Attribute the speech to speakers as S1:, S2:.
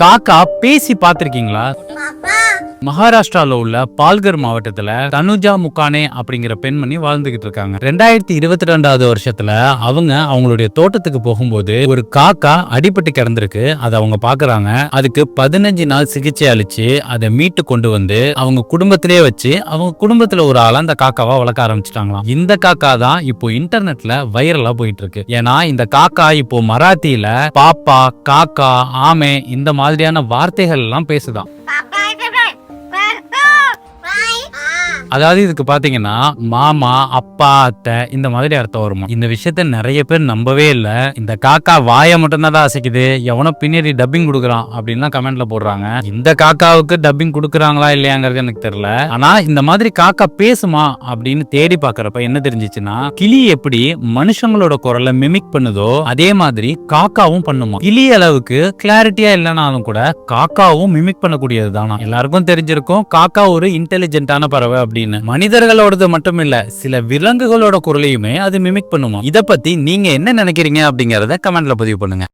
S1: காக்கா பேசி பார்த்திருக்கீங்களா? மகாராஷ்டிரால உள்ள பால்கர் மாவட்டத்துல தனுஜா முகானே அப்படிங்கிற பெண்மணி வாழ்ந்துகிட்டு இருக்காங்க. 2022வது வருஷத்துல அவங்களுடைய தோட்டத்துக்கு போகும்போது ஒரு காக்கா அடிபட்டு கிடந்திருக்கு. அதை அவங்க பாக்குறாங்க. அதுக்கு 15 நாள் சிகிச்சை அளிச்சு அதை மீட்டு கொண்டு வந்து அவங்க குடும்பத்திலேயே வச்சு அவங்க குடும்பத்துல ஒரு ஆள அந்த காக்காவா வளர்க்க ஆரம்பிச்சிட்டாங்களாம். இந்த காக்கா தான் இப்போ இன்டர்நெட்ல வைரலா போயிட்டு இருக்கு. ஏன்னா இந்த காக்கா இப்போ மராத்தியில பாப்பா, காக்கா, ஆமே இந்த மாதிரியான வார்த்தைகள் எல்லாம் பேசுதான். அதாவது இதுக்கு பாத்தீங்கன்னா மாமா, அப்பா, அத்தை இந்த மாதிரி அர்த்தம் வருமா. இந்த விஷயத்த நிறைய பேர் நம்பவே இல்லை. இந்த காக்கா வாயை மட்டும் தான் அசைக்குது, எவனோ பின்னாடி டப்பிங் கொடுக்குறான் அப்படின்னு கமெண்ட்ல போடுறாங்க. இந்த காக்காவுக்கு டப்பிங் கொடுக்குறாங்களா இல்லையாங்கிறது எனக்கு தெரியல. ஆனா இந்த மாதிரி காக்கா பேசுமா அப்படின்னு தேடி பாக்குறப்ப என்ன தெரிஞ்சிச்சுன்னா, கிளி எப்படி மனுஷங்களோட குரலை மிமிக் பண்ணுதோ அதே மாதிரி காக்காவும் பண்ணுமா. கிளி அளவுக்கு கிளாரிட்டியா இல்லைனாலும் கூட காக்காவும் மிமிக் பண்ணக்கூடியது தானா. எல்லாருக்கும் தெரிஞ்சிருக்கும் காக்கா ஒரு இன்டெலிஜென்ட்டான பறவை அப்படின்னு. மனிதர்களோடது மட்டும் இல்ல, சில விலங்குகளோட குரலையுமே அது மிமிக் பண்ணுமா. இத பத்தி நீங்க என்ன நினைக்கிறீங்க அப்படிங்கறத கமெண்ட்ல பதிவு பண்ணுங்க.